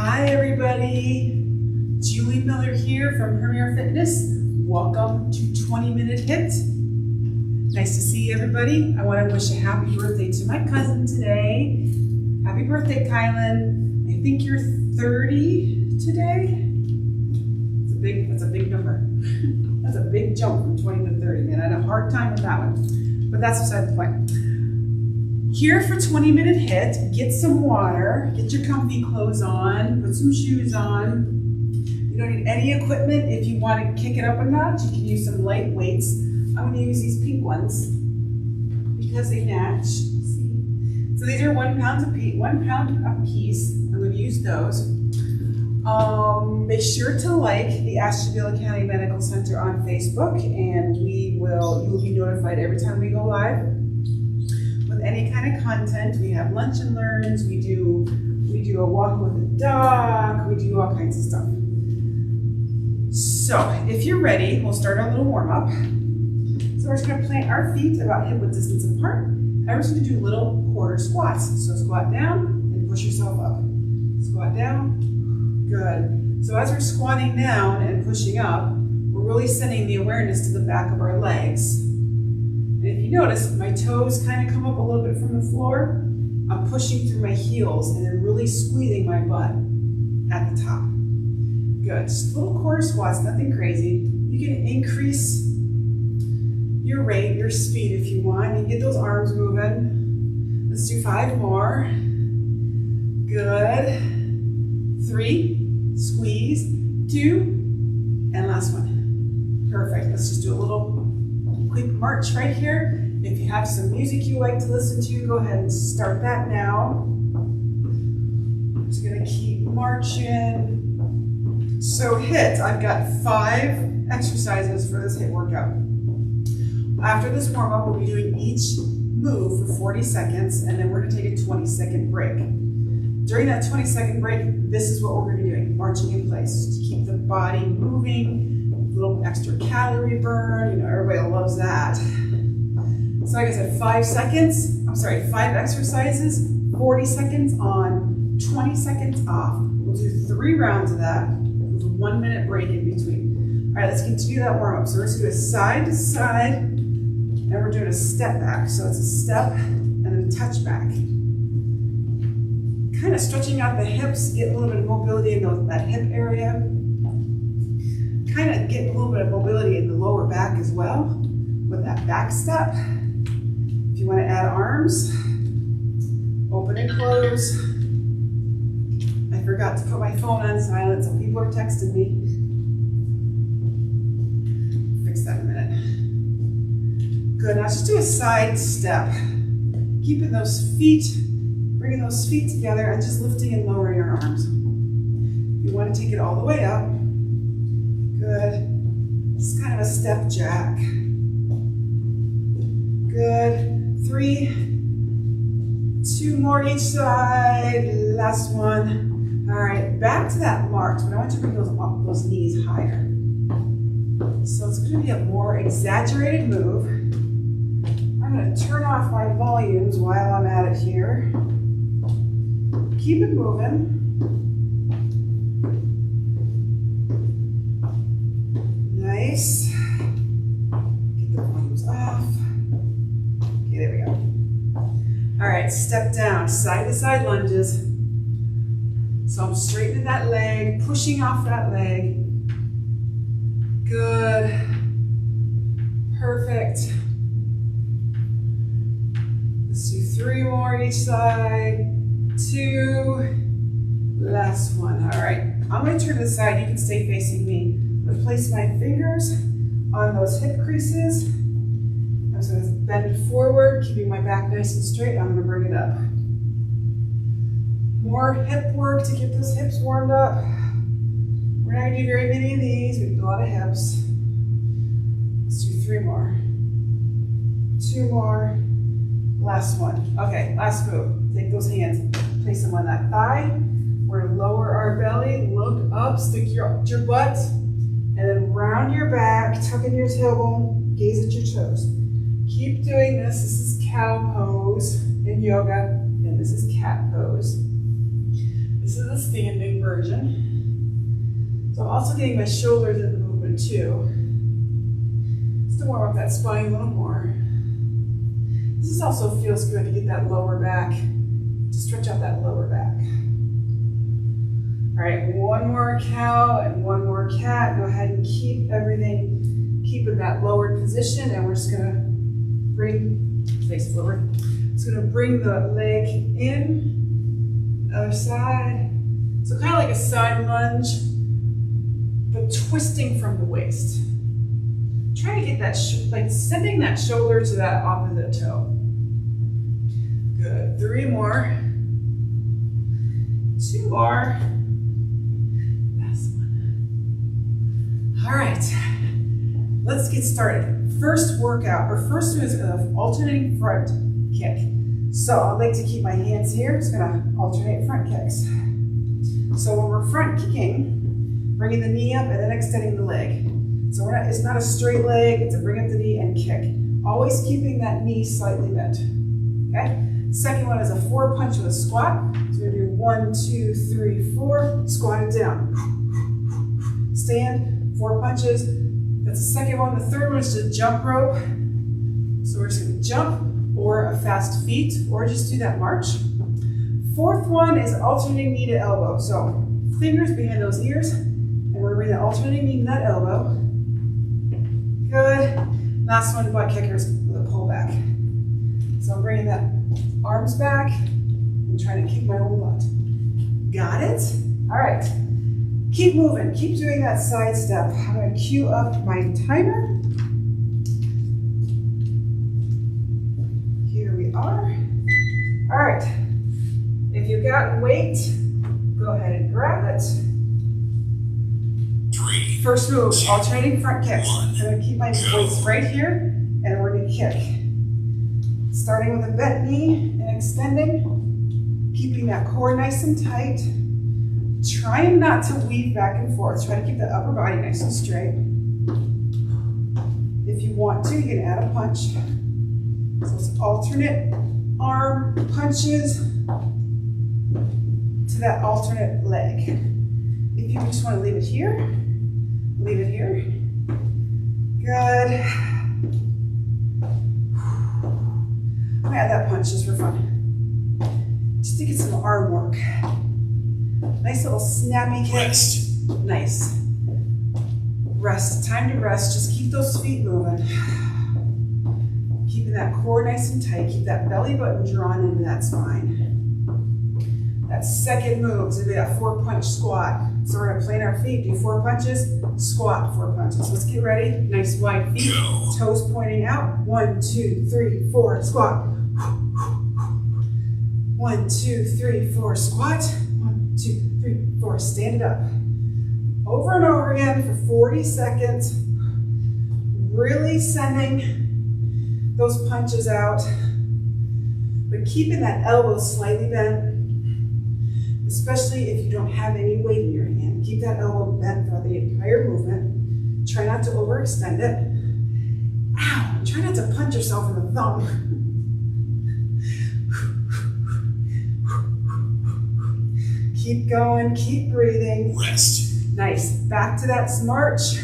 Hi everybody, Julie Miller here from Premier Fitness. Welcome to 20-Minute HIIT. Nice to see everybody. I want to wish a happy birthday to my cousin today. Happy birthday, Kylan. I think you're 30 today. That's a big number. That's a big jump from 20 to 30, man. I had a hard time with that one, but that's beside the point. Here for 20-Minute HIIT, get some water, get your comfy clothes on, put some shoes on. You don't need any equipment. If you want to kick it up a notch, you can use some light weights. I'm going to use these pink ones because they match. See? So these are 1 pound a piece. I'm going to use those. Make sure to like the Ashtabula County Medical Center on Facebook, and you will be notified every time we go live with any kind of content. We have lunch and learns, we do a walk with a dog, we do all kinds of stuff. So if you're ready, we'll start our little warm up. So we're just going to plant our feet about hip width distance apart, and we're just going to do little quarter squats. So squat down and push yourself up. Squat down, good. So as we're squatting down and pushing up, we're really sending the awareness to the back of our legs. And if you notice, my toes kind of come up a little bit from the floor. I'm pushing through my heels and then really squeezing my butt at the top. Good, just little quarter squats, nothing crazy. You can increase your rate, your speed if you want. You get those arms moving. Let's do 5 more. Good. 3, squeeze, 2, and last one. Perfect, let's just do a little quick march right here. If you have some music you like to listen to, go ahead and start that now. I'm just gonna keep marching. So HIIT, I've got 5 exercises for this HIIT workout. After this warm up, we'll be doing each move for 40 seconds, and then we're gonna take a 20-second break. During that 20-second break, this is what we're gonna be doing, marching in place to keep the body moving. Little extra calorie burn, everybody loves that. So like I said, 5 exercises, 40 seconds on, 20 seconds off. We'll do 3 rounds of that with a 1-minute break in between. All right, let's continue that warm up. So we're just gonna do a side to side, and we're doing a step back. So it's a step and then a touch back. Kind of stretching out the hips, get a little bit of mobility in that hip area. Kind of get a little bit of mobility in the lower back as well with that back step. If you want to add arms, open and close. I forgot to put my phone on silent, so people are texting me. Fix that in a minute. Good, now just do a side step. Keeping those feet, bringing those feet together and just lifting and lowering your arms. If you want to take it all the way up, good. It's kind of a step jack. Good. 3, 2 more each side. Last one. All right, back to that march, but I want you to bring those knees higher. So it's going to be a more exaggerated move. I'm going to turn off my volumes while I'm at it here. Keep it moving. Nice. Get the volumes off. Okay, there we go. All right, step down, side to side lunges. So I'm straightening that leg, pushing off that leg. Good. Perfect. Let's do 3 more each side. 2. Last one. All right, I'm going to turn to the side. You can stay facing me. I'm going to place my fingers on those hip creases. I'm just going to bend forward, keeping my back nice and straight. I'm going to bring it up. More hip work to get those hips warmed up. We're not going to do very many of these. We do a lot of hips. Let's do 3 more. 2 more. Last one. Okay, last move. Take those hands, place them on that thigh. We're going to lower our belly, look up, stick your butt, and then round your back, tuck in your tailbone, gaze at your toes. Keep doing this. This is cow pose in yoga, and this is cat pose. This is a standing version. So I'm also getting my shoulders in the movement too. Just to warm up that spine a little more. This also feels good to get that lower back, to stretch out that lower back. All right, one more cow and one more cat. Go ahead and keep everything, keep in that lowered position, and we're just gonna bring, face forward. Just gonna bring the leg in, other side. So kind of like a side lunge, but twisting from the waist. Try to get that, like sending that shoulder to that opposite toe. Good, 3 more. 2 more. Last one. All right, let's get started. First workout, or first is an alternating front kick. So I'd like to keep my hands here. Just gonna alternate front kicks. So when we're front kicking, bringing the knee up and then extending the leg. So it's not a straight leg, it's a bring up the knee and kick. Always keeping that knee slightly bent, okay? Second one is a 4 punch with a squat. So we're gonna do 1, 2, 3, 4, squat it down. Stand, 4 punches. That's the second one. The third one is just jump rope. So we're just gonna jump or a fast feet, or just do that march. Fourth one is alternating knee to elbow. So fingers behind those ears, and we're bringing the alternating knee to that elbow. Good. Last one, butt kickers with a pullback. So I'm bringing that arms back and trying to kick my own butt. Got it? All right. Keep moving. Keep doing that side step. I'm going to cue up my timer. Here we are. All right. If you've got weight, go ahead and grab it. 3. First move, alternating front kicks. 1. I'm going to keep my weights right here, and we're going to kick. Starting with a bent knee and extending, keeping that core nice and tight. Trying not to weave back and forth. Try to keep the upper body nice and straight. If you want to, you can add a punch. So it's alternate arm punches to that alternate leg. If you just want to leave it here, leave it here. Good. I'm gonna add that punch just for fun. Just to get some arm work. Nice little snappy kick. Rest. Nice. Rest, time to rest. Just keep those feet moving. Keeping that core nice and tight. Keep that belly button drawn into that spine. That second move is gonna be that 4 punch squat. So we're gonna plant our feet, do 4 punches, squat 4 punches. Let's get ready. Nice wide feet, toes pointing out. 1, 2, 3, 4, squat. 1, 2, 3, 4, squat. 1, 2, 3, 4, stand it up. Over and over again for 40 seconds. Really sending those punches out, but keeping that elbow slightly bent. Especially if you don't have any weight in your hand. Keep that elbow bent throughout the entire movement. Try not to overextend it. Ow, try not to punch yourself in the thumb. Keep going, keep breathing. Rest. Nice, back to that march.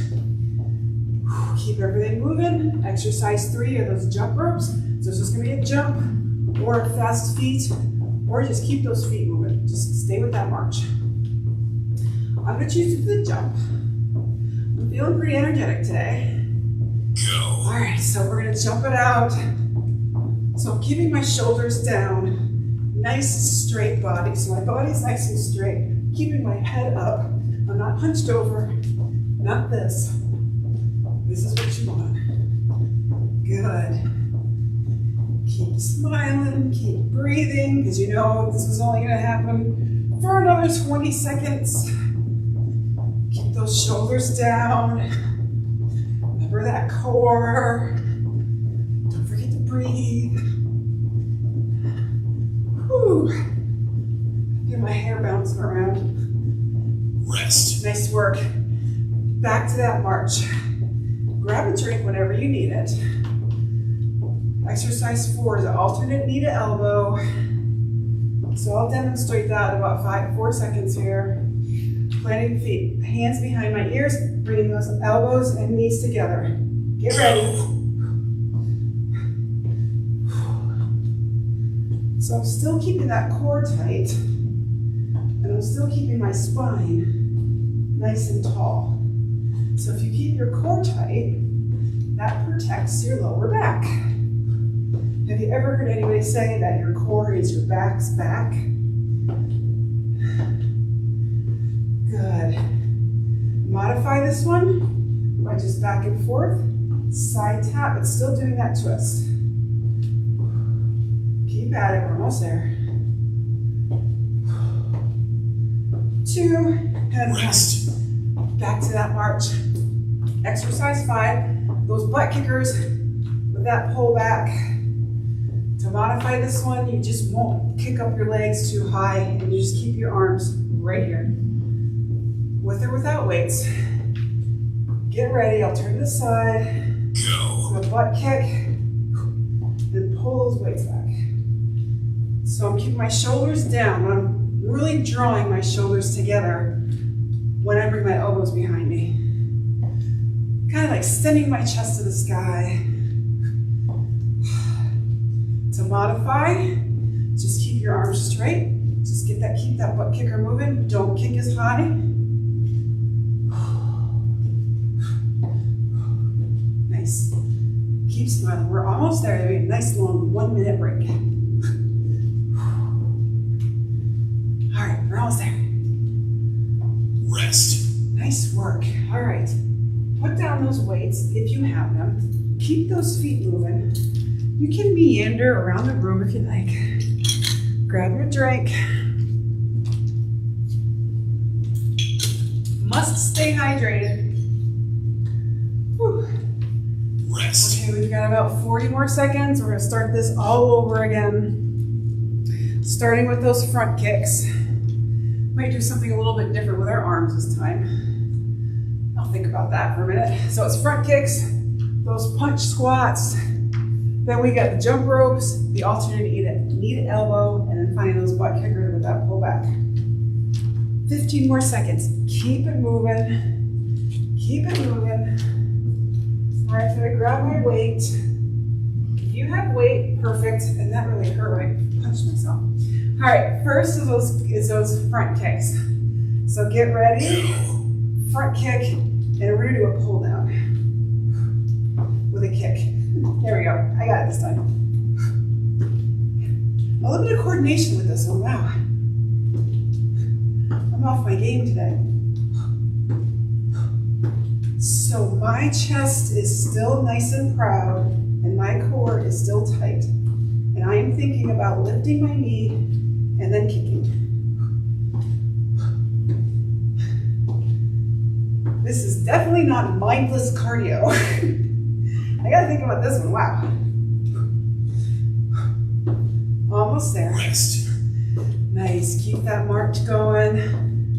Keep everything moving. Exercise 3 are those jump ropes. So it's just gonna be a jump or fast feet, or just keep those feet moving. Just stay with that march. I'm gonna choose to do the jump. I'm feeling pretty energetic today. Go. All right, so we're gonna jump it out. So I'm keeping my shoulders down. Nice straight body. So my body's nice and straight. Keeping my head up. I'm not hunched over. Not this. This is what you want. Good. Keep smiling, keep breathing, because you know this is only gonna happen for another 20 seconds. Keep those shoulders down. Remember that core. Don't forget to breathe. Whew. Get my hair bouncing around. Rest. Nice work. Back to that march. Grab a drink whenever you need it. Exercise 4 is an alternate knee to elbow. So I'll demonstrate that in about 4 seconds here. Planting feet, hands behind my ears, bringing those elbows and knees together. Get ready. So I'm still keeping that core tight, and I'm still keeping my spine nice and tall. So if you keep your core tight, that protects your lower back. Have you ever heard anybody say that your core is your back's back? Good. Modify this one by just back and forth, side tap, but still doing that twist. Keep at it, we're almost there. 2, and rest. Back to that march. Exercise 5, those butt kickers with that pull back. To modify this one, you just won't kick up your legs too high, and you just keep your arms right here. With or without weights. Get ready, I'll turn to the side. Go. A butt kick, and pull those weights back. So I'm keeping my shoulders down. I'm really drawing my shoulders together when I bring my elbows behind me. Kind of like extending my chest to the sky. To modify, just keep your arms straight. Just keep that butt kicker moving. Don't kick as high. Nice. Keep smiling. We're almost there. There'll be a nice long 1 minute break. All right, we're almost there. Rest. Nice work. All right. Put down those weights if you have them. Keep those feet moving. You can meander around the room if you like. Grab your drink. Must stay hydrated. Whew. Rest. Okay, we've got about 40 more seconds. We're gonna start this all over again. Starting with those front kicks. Might do something a little bit different with our arms this time. I'll think about that for a minute. So it's front kicks, those punch squats. Then we got the jump ropes, the alternate knee to elbow, and then finally those butt kickers with that pullback. 15 more seconds. Keep it moving. Keep it moving. All right, so I grab my weight. If you have weight, perfect. And that really hurt when I punched myself. All right, first is those front kicks. So get ready. Front kick, and we're gonna do a pull down with a kick. There we go. I got it this time. A little bit of coordination with this one. Wow. I'm off my game today. So my chest is still nice and proud, and my core is still tight. And I am thinking about lifting my knee and then kicking. This is definitely not mindless cardio. I gotta think about this one, wow. Almost there. Rest. Nice, keep that march going.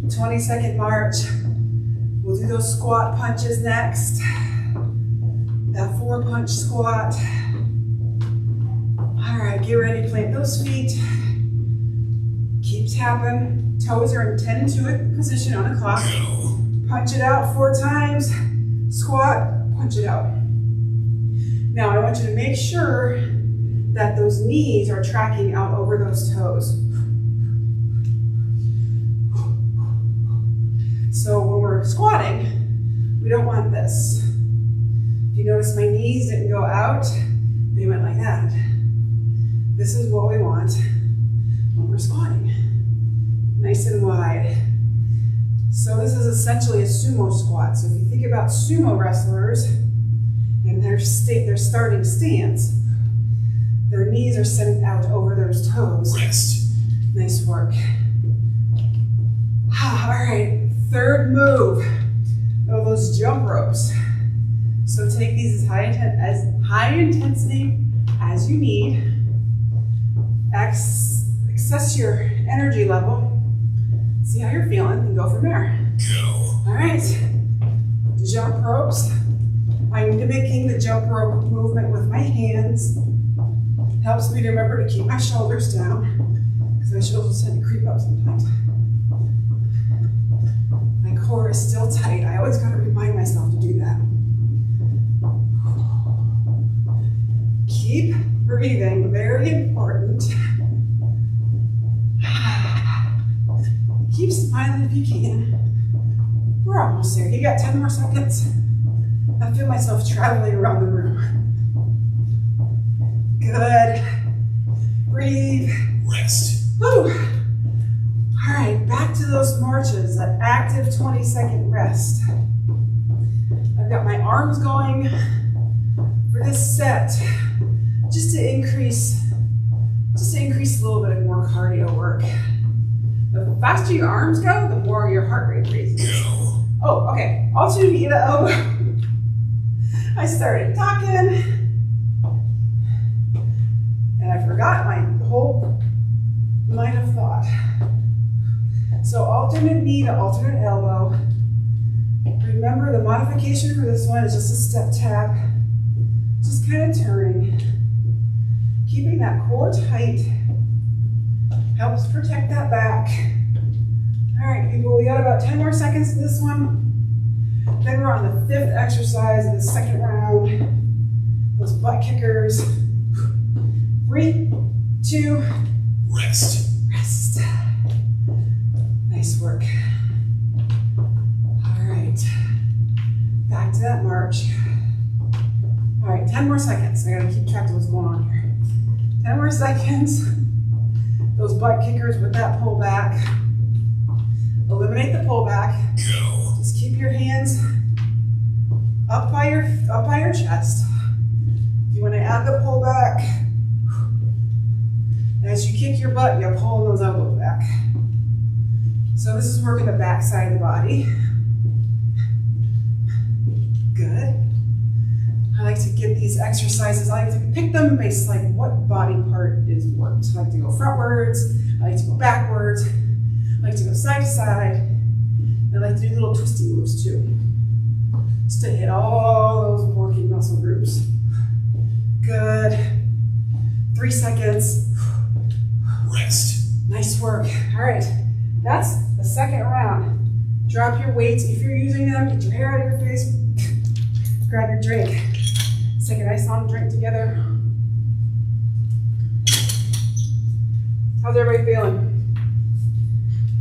20-second march. We'll do those squat punches next. That 4-punch squat. All right, get ready to plant those feet. Keep tapping. Toes are in 10 and 2 position on the clock. Punch it out 4 times. Squat, punch it out. Now I want you to make sure that those knees are tracking out over those toes. So when we're squatting, we don't want this. If you notice my knees didn't go out, they went like that. This is what we want when we're squatting. Nice and wide. So this is essentially a sumo squat. So if you think about sumo wrestlers and their starting stance, their knees are sent out over those toes. Rest. Nice work. All right, third move of those jump ropes. So take these as high intensity as you need. Access your energy level. See how you're feeling and go from there. Go. All right, jump ropes. I'm mimicking the jump rope movement with my hands. Helps me to remember to keep my shoulders down because my shoulders tend to creep up sometimes. My core is still tight. I always gotta remind myself to do that. Keep breathing, very important. Keep smiling if you can. We're almost there. You got 10 more seconds. I feel myself traveling around the room. Good. Breathe. Rest. Woo. All right, back to those marches, that active 20-second rest. I've got my arms going for this set, just to increase a little bit more cardio work. The faster your arms go, the more your heart rate raises. Go. Oh, okay. Alternate knee to elbow. I started talking, and I forgot my whole line of thought. So alternate knee to alternate elbow. Remember, the modification for this one is just a step tap. Just kind of turning. Keeping that core tight helps protect that back. All right, people, we got about 10 more seconds in this one. Then we're on the 5th exercise of the 2nd round. Those butt kickers. 3, 2, Rest. rest. Nice work. All right, back to that march. All right, 10 more seconds. I gotta keep track of what's going on here. 10 more seconds. Those butt kickers with that pullback. Eliminate the pullback. Go. Just keep your hands up by your chest. If you want to add the pullback, as you kick your butt, you're pulling those elbows back. So this is working the back side of the body. Good. I like to give these exercises, I like to pick them based like what body part is worked. I like to go frontwards, I like to go backwards, I like to go side to side. I like to do little twisty moves too. Just to hit all those working muscle groups. Good. 3 seconds. Rest. Nice work. All right, that's the 2nd round. Drop your weights. If you're using them, get your hair out of your face. Grab your drink. Let's take a nice long drink together. How's everybody feeling?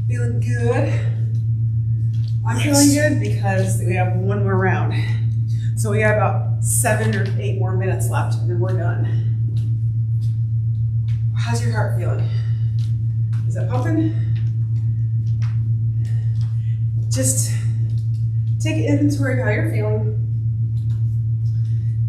Feeling good? I'm feeling good because we have one more round. So we got about 7 or 8 more minutes left and then we're done. How's your heart feeling? Is it pumping? Just take inventory of how you're feeling.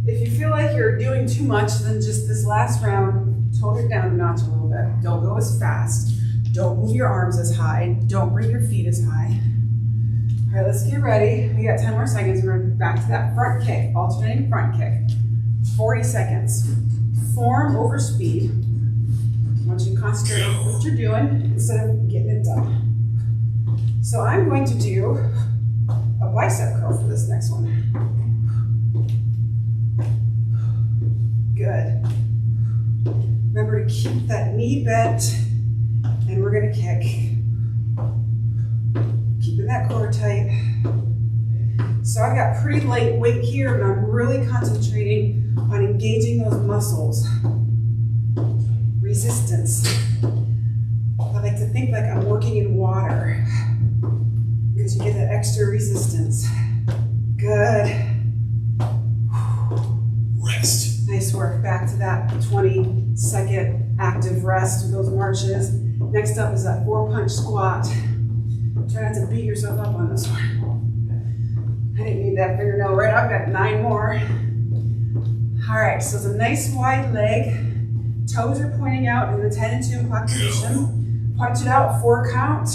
If you feel like you're doing too much, then just this last round, tone it down a notch a little bit. Don't go as fast. Don't move your arms as high. Don't bring your feet as high. All right, let's get ready. We got 10 more seconds. We're back to that front kick, alternating front kick. 40 seconds. Form over speed. I want you to concentrate on what you're doing instead of getting it done. So I'm going to do a bicep curl for this next one. Good. Remember to keep that knee bent, and we're gonna kick. Keeping that core tight. So I've got pretty light weight here, but I'm really concentrating on engaging those muscles. Resistance. I like to think like I'm working in water because you get that extra resistance. Good. Rest. Nice work. Back to that 20-second active rest with those marches. Next up is that 4-punch squat. Try not to beat yourself up on this one. I didn't need that fingernail right. I've got 9 more. All right, so it's a nice wide leg. Toes are pointing out in the 10 and 2 o'clock position. Punch it out, 4 count.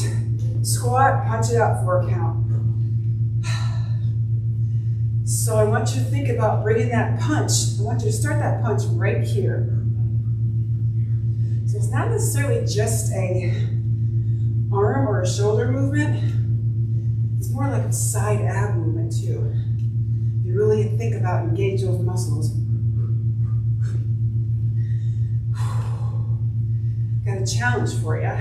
Squat, punch it out, 4 count. So I want you to think about bringing that punch. I want you to start that punch right here. So it's not necessarily just a arm or a shoulder movement. It's more like a side ab movement too. You really think about engage those muscles. got a challenge for you.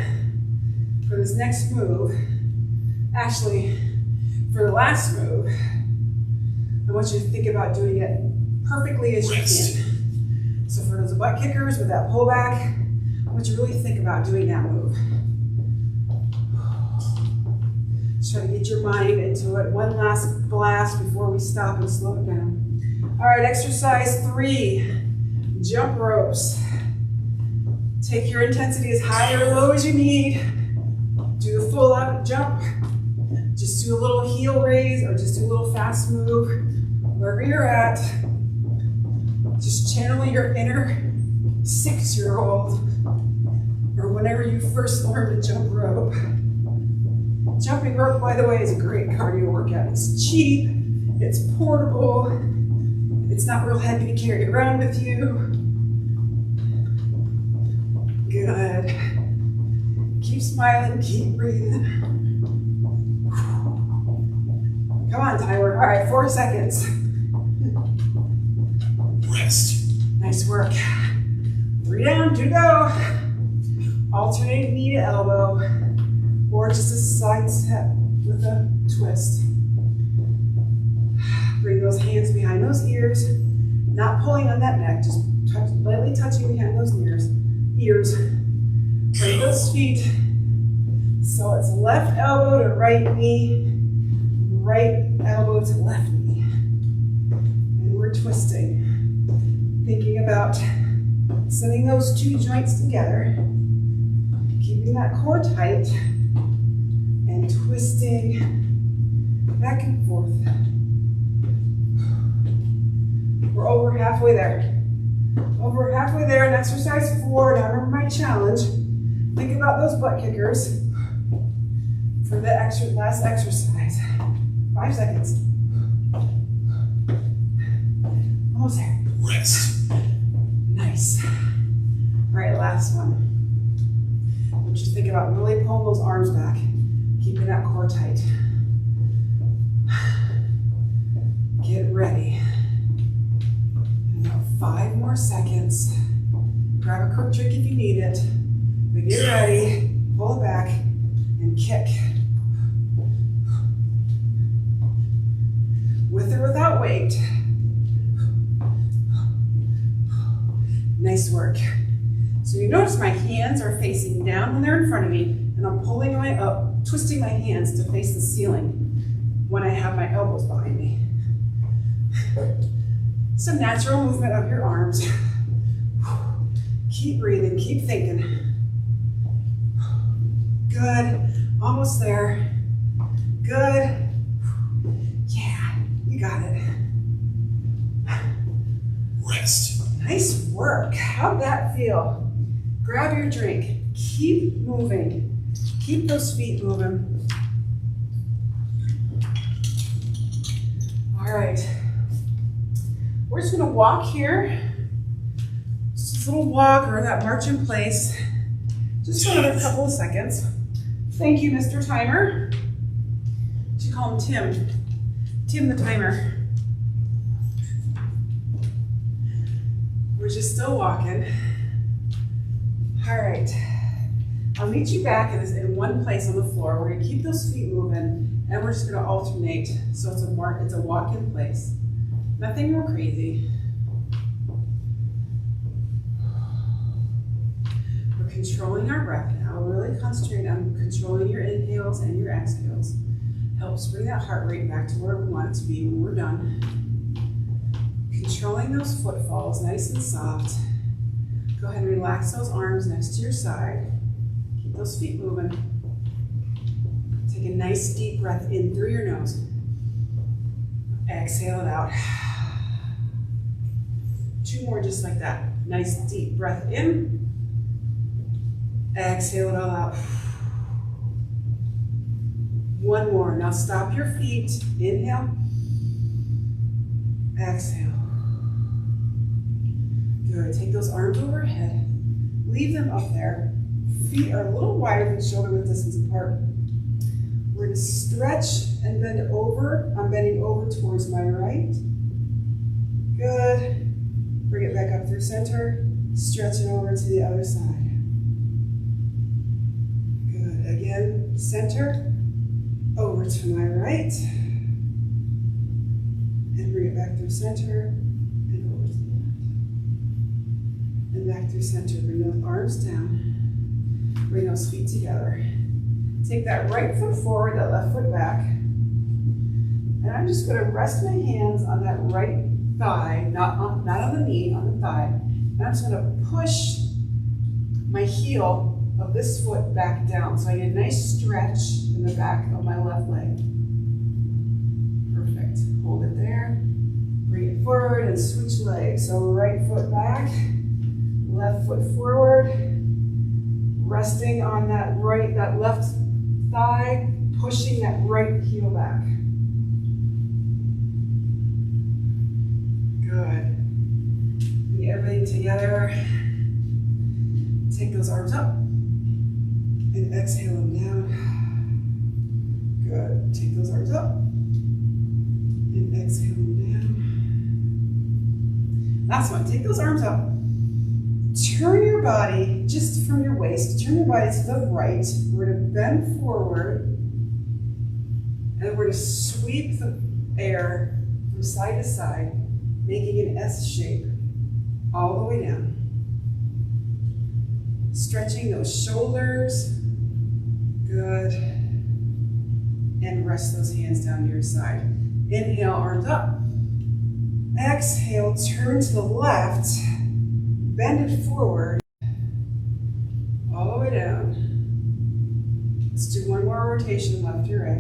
For this next move, actually, for the last move, I want you to think about doing it perfectly as you can. So for those butt kickers with that pullback, I want you to really think about doing that move. Just try to get your mind into it. One last blast before we stop and slow it down. All right, exercise 3, jump ropes. Take your intensity as high or low as you need. Do the full out jump. Just do a little heel raise or just do a little fast move. Wherever you're at, just channel your inner 6-year-old or whenever you first learned to jump rope. Jumping rope, by the way, is a great cardio workout. It's cheap, it's portable, it's not real heavy to carry around with you. Good. Keep smiling, keep breathing. Come on, Tyler. All right, 4 seconds. Rest. Nice work. 3 down, 2 to go. Alternate knee to elbow, or just a side step with a twist. Bring those hands behind those ears, not pulling on that neck, just lightly touching behind those ears. Bring those feet. So it's left elbow to right knee, right elbow to left knee. And we're twisting. Thinking about sending those 2 joints together, keeping that core tight, and twisting back and forth. We're over halfway there. Over halfway there in exercise 4. Now remember my challenge. Think about those butt kickers for the last exercise. 5 seconds. Almost there. Rest. Nice. All right, last one. I want you to think about really pulling those arms back, keeping that core tight. Get ready. About 5 more seconds. Grab a quick drink if you need it. But get ready, pull it back, and kick. With or without weight. Nice work. So you notice my hands are facing down when they're in front of me, and I'm pulling up, twisting my hands to face the ceiling when I have my elbows behind me. Some natural movement of your arms. Keep breathing, keep thinking. Good, almost there. Good. Yeah, you got it. Rest. Nice work. How'd that feel? Grab your drink. Keep moving. Keep those feet moving. All right. We're just gonna walk here. Just a little walk or that march in place. Just for another couple of seconds. Thank you, Mr. Timer. You call him Tim. Tim the timer. We're just still walking. All right. I'll meet you back in one place on the floor. We're gonna keep those feet moving, and we're just gonna alternate. So it's a walk in place. Nothing real crazy. We're controlling our breath now. We're really concentrating on controlling your inhales and your exhales. Helps bring that heart rate back to where we want it to be when we're done. Controlling those footfalls, nice and soft. Go ahead and relax those arms next to your side. Keep those feet moving. Take a nice deep breath in through your nose. Exhale it out. 2 more just like that. Nice deep breath in. Exhale it all out. 1 more. Now stop your feet. Inhale. Exhale. Good. Take those arms overhead. Leave them up there. Feet are a little wider than shoulder width distance apart. We're going to stretch and bend over. I'm bending over towards my right. Good. Bring it back up through center. Stretch it over to the other side. center, over to my right, and bring it back through center, and over to the left. And back through center, bring those arms down, bring those feet together. Take that right foot forward, that left foot back. And I'm just gonna rest my hands on that right thigh, not on the knee, on the thigh. And I'm just gonna push my heel of this foot back down. So I get a nice stretch in the back of my left leg. Perfect. Hold it there. Bring it forward and switch legs. So right foot back, left foot forward. Resting on that left thigh, pushing that right heel back. Good. Bring everything together. Take those arms up and exhale them down. Good. Take those arms up and exhale them down. Last one. Take those arms up. Turn your body just from your waist. Turn your body to the right. We're going to bend forward and we're going to sweep the air from side to side, making an S shape all the way down. Stretching those shoulders. Good. And rest those hands down to your side. Inhale, arms up. Exhale, turn to the left. Bend it forward. All the way down. Let's do one more rotation, left to right.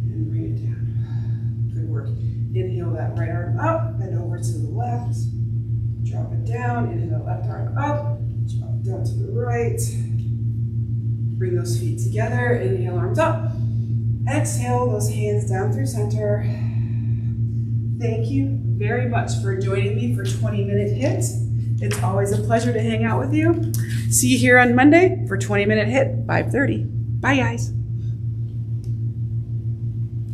And bring it down. Good work. Inhale that right arm up, bend over to the left. Drop it down, inhale left arm up, drop down to the right. Bring those feet together, inhale arms up. Exhale those hands down through center. Thank you very much for joining me for 20-minute HIIT. It's always a pleasure to hang out with you. See you here on Monday for 20-minute HIIT, 5:30. Bye guys.